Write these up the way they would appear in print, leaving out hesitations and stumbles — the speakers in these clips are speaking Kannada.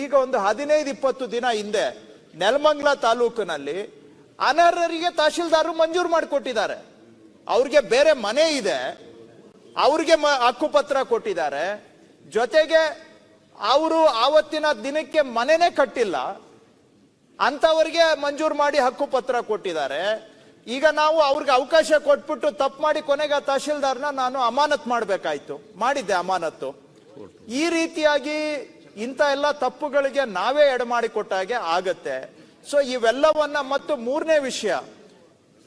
ಈಗ ಒಂದು 15-20 ದಿನ ಹಿಂದೆ ನೆಲಮಂಗಲ ತಾಲೂಕಿನಲ್ಲಿ ಅನರ್ಹರಿಗೆ ತಹಶೀಲ್ದಾರರು ಮಂಜೂರು ಮಾಡಿಕೊಟ್ಟಿದ್ದಾರೆ. ಅವ್ರಿಗೆ ಬೇರೆ ಮನೆ ಇದೆ, ಅವ್ರಿಗೆ ಹಕ್ಕುಪತ್ರ ಕೊಟ್ಟಿದ್ದಾರೆ. ಜೊತೆಗೆ ಅವರು ಆವತ್ತಿನ ದಿನಕ್ಕೆ ಮನೆನೇ ಕಟ್ಟಿಲ್ಲ, ಅಂತವರಿಗೆ ಮಂಜೂರು ಮಾಡಿ ಹಕ್ಕುಪತ್ರ ಕೊಟ್ಟಿದ್ದಾರೆ. ಈಗ ನಾವು ಅವ್ರಿಗೆ ಅವಕಾಶ ಕೊಟ್ಬಿಟ್ಟು ತಪ್ಪು ಮಾಡಿ ಕೊನೆಗೆ ತಹಶೀಲ್ದಾರ್ನ ನಾನು ಅಮಾನತ್ ಮಾಡಬೇಕಾಯ್ತು, ಮಾಡಿದ್ದೆ ಅಮಾನತ್ತು. ಈ ರೀತಿಯಾಗಿ ಇಂಥ ಎಲ್ಲ ತಪ್ಪುಗಳಿಗೆ ನಾವೇ ಎಡಮಾಡಿ ಕೊಟ್ಟಾಗೆ ಆಗತ್ತೆ. ಸೊ ಇವೆಲ್ಲವನ್ನ, ಮತ್ತು ಮೂರನೇ ವಿಷಯ,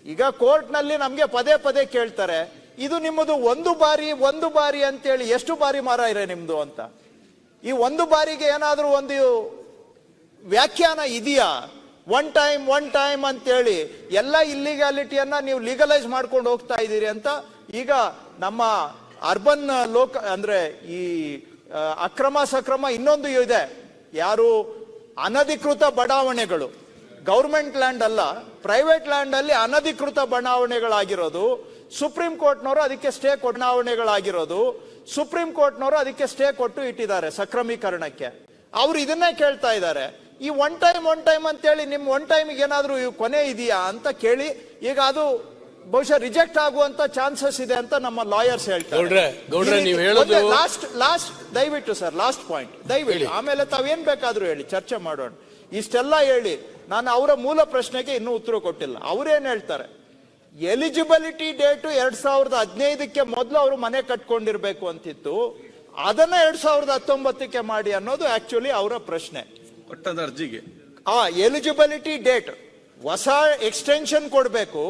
ಈಗ ಕೋರ್ಟ್ನಲ್ಲಿ ನಮ್ಗೆ ಪದೇ ಪದೇ ಕೇಳ್ತಾರೆ, ಇದು ನಿಮ್ಮದು ಒಂದು ಬಾರಿ ಅಂತೇಳಿ ಎಷ್ಟು ಬಾರಿ ಮಾರ ಇರೆ ನಿಮ್ದು ಅಂತ. ಈ ಒಂದು ಬಾರಿಗೆ ಏನಾದ್ರೂ ಒಂದು ವ್ಯಾಖ್ಯಾನ ಇದೆಯಾ? ಒನ್ ಟೈಮ್ ಅಂತೇಳಿ ಎಲ್ಲ ಇಲ್ಲಿಗಾಲಿಟಿಯನ್ನ ನೀವು ಲೀಗಲೈಸ್ ಮಾಡ್ಕೊಂಡು ಹೋಗ್ತಾ ಇದ್ದೀರಿ ಅಂತ. ಈಗ ನಮ್ಮ ಅರ್ಬನ್ ಅಂದ್ರೆ ಈ ಅಕ್ರಮ ಸಕ್ರಮ ಇನ್ನೊಂದು ಇದೆ, ಯಾರು ಅನಧಿಕೃತ ಬಡಾವಣೆಗಳು, ಗೌರ್ಮೆಂಟ್ ಲ್ಯಾಂಡ್ ಅಲ್ಲ ಪ್ರೈವೇಟ್ ಲ್ಯಾಂಡ್ ಅಲ್ಲಿ ಅನಧಿಕೃತ ಬಡಾವಣೆಗಳಾಗಿರೋದು, ಸುಪ್ರೀಂ ಕೋರ್ಟ್ನವರು ಅದಕ್ಕೆ ಸ್ಟೇ ಬಡಾವಣೆಗಳಾಗಿರೋದು, ಸುಪ್ರೀಂ ಕೋರ್ಟ್ನವರು ಅದಕ್ಕೆ ಸ್ಟೇ ಕೊಟ್ಟು ಇಟ್ಟಿದ್ದಾರೆ ಸಕ್ರಮೀಕರಣಕ್ಕೆ. ಅವ್ರು ಇದನ್ನೇ ಕೇಳ್ತಾ ಇದ್ದಾರೆ, ಈ ಒನ್ ಟೈಮ್ ಅಂತೇಳಿ ನಿಮ್ ಒನ್ ಟೈಮಿಗೆ ಏನಾದ್ರೂ ಕೊನೆ ಇದೆಯಾ ಅಂತ ಕೇಳಿ. ಈಗ ಅದು ಬಹುಶಃ ರಿಜೆಕ್ಟ್ ಆಗುವಂತ ಚಾನ್ಸಸ್ ಇದೆ ಅಂತ ನಮ್ಮ ಲಾಯರ್ಸ್ ಹೇಳ್ತಾರೆ. ಲಾಸ್ಟ್ ದಯವಿಟ್ಟು ಸರ್, ಲಾಸ್ಟ್ ಪಾಯಿಂಟ್ ದಯವಿಟ್ಟು, ಆಮೇಲೆ ತಾವೇನ್ ಬೇಕಾದ್ರೂ ಹೇಳಿ, ಚರ್ಚೆ ಮಾಡೋಣ. ಇಷ್ಟೆಲ್ಲ ಹೇಳಿ ನಾನು ಅವರ ಮೂಲ ಪ್ರಶ್ನೆಗೆ ಇನ್ನೂ ಉತ್ತರ ಕೊಟ್ಟಿಲ್ಲ. ಅವ್ರೇನ್ ಹೇಳ್ತಾರೆ, ಎಲಿಜಿಬಿಲಿಟಿ ಡೇಟು 2015ಕ್ಕೆ ಮೊದಲು ಅವರು ಮನೆ ಕಟ್ಕೊಂಡಿರ್ಬೇಕು ಅಂತಿತ್ತು, ಅದನ್ನ 2019ಕ್ಕೆ ಮಾಡಿ ಅನ್ನೋದು ಆಕ್ಚುಲಿ ಅವರ ಪ್ರಶ್ನೆ. ಅರ್ಜಿಗೆ ಎಲಿಜಿಬಿಲಿಟಿ ಡೇಟ್ ಹೊಸ ಎಕ್ಸ್ಟೆನ್ಷನ್ ಕೊಡಬೇಕು,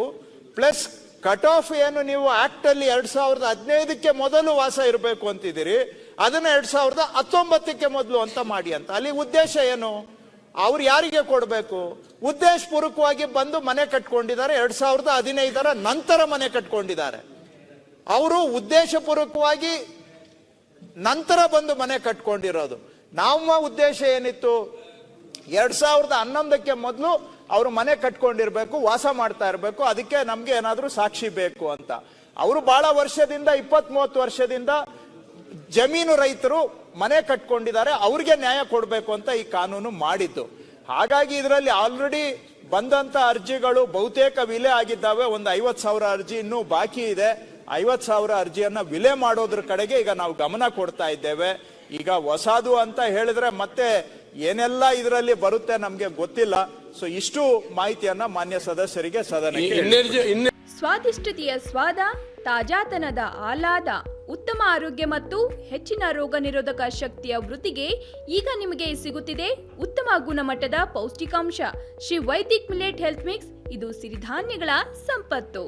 ಪ್ಲಸ್ ಕಟ್ ಆಫ್ ಏನು ನೀವು ಆಕ್ಟ್ ಅಲ್ಲಿ 2015ಕ್ಕೆ ಮೊದಲು ವಾಸ ಇರಬೇಕು ಅಂತಿದ್ದೀರಿ, ಅದನ್ನ 2019ಕ್ಕೆ ಮೊದಲು ಅಂತ ಮಾಡಿ ಅಂತ. ಅಲ್ಲಿ ಉದ್ದೇಶ ಏನು? ಅವ್ರು ಯಾರಿಗೆ ಕೊಡಬೇಕು? ಉದ್ದೇಶ ಪೂರ್ವಕವಾಗಿ ಬಂದು ಮನೆ ಕಟ್ಕೊಂಡಿದ್ದಾರೆ, 2015ರ ನಂತರ ಮನೆ ಕಟ್ಕೊಂಡಿದ್ದಾರೆ. ಅವರು ಉದ್ದೇಶ ಪೂರ್ವಕವಾಗಿ ನಂತರ ಬಂದು ಮನೆ ಕಟ್ಕೊಂಡಿರೋದು. ನಮ್ಮ ಉದ್ದೇಶ ಏನಿತ್ತು? 2011ಕ್ಕೆ ಮೊದಲು ಅವರು ಮನೆ ಕಟ್ಕೊಂಡಿರ್ಬೇಕು, ವಾಸ ಮಾಡ್ತಾ ಇರ್ಬೇಕು, ಅದಕ್ಕೆ ನಮ್ಗೆ ಏನಾದ್ರೂ ಸಾಕ್ಷಿ ಬೇಕು ಅಂತ. ಅವರು ಬಹಳ ವರ್ಷದಿಂದ, 20-30 ವರ್ಷದಿಂದ ಜಮೀನು ರೈತರು ಮನೆ ಕಟ್ಕೊಂಡಿದ್ದಾರೆ, ಅವ್ರಿಗೆ ನ್ಯಾಯ ಕೊಡಬೇಕು ಅಂತ ಈ ಕಾನೂನು ಮಾಡಿದ್ದು. ಹಾಗಾಗಿ ಇದರಲ್ಲಿ ಆಲ್ರೆಡಿ ಬಂದಂತ ಅರ್ಜಿಗಳು ಬಹುತೇಕ ವಿಲೆ ಆಗಿದ್ದಾವೆ. ಒಂದು 50,000 ಅರ್ಜಿ ಇನ್ನೂ ಬಾಕಿ ಇದೆ. 50,000 ಅರ್ಜಿಯನ್ನ ವಿಲೆ ಮಾಡೋದ್ರ ಕಡೆಗೆ ಈಗ ನಾವು ಗಮನ ಕೊಡ್ತಾ ಇದ್ದೇವೆ. ಈಗ ಹೊಸದು ಅಂತ ಹೇಳಿದ್ರೆ ಮತ್ತೆ ಏನೆಲ್ಲ ಇದರಲ್ಲಿ ಬರುತ್ತೆ ನಮ್ಗೆ ಗೊತ್ತಿಲ್ಲ. ಸೊ ಇಷ್ಟು ಮಾಹಿತಿಯನ್ನ ಮಾನ್ಯ ಸದಸ್ಯರಿಗೆ ಸದನಕ್ಕೆ. ಸ್ವಾದಿಷ್ಟತೆಯ ಸ್ವಾದ, ತಾಜಾತನದ ಆಹ್ಲಾದ, ಉತ್ತಮ ಆರೋಗ್ಯ ಮತ್ತು ಹೆಚ್ಚಿನ ರೋಗ ನಿರೋಧಕ ಶಕ್ತಿಯ ವೃದ್ಧಿಗೆ ಈಗ ನಿಮಗೆ ಸಿಗುತ್ತಿದೆ ಉತ್ತಮ ಗುಣಮಟ್ಟದ ಪೌಷ್ಟಿಕಾಂಶ. Shri Vaidik millet health mix, ಇದು ಸಿರಿಧಾನ್ಯಗಳ ಸಂಪತ್ತು.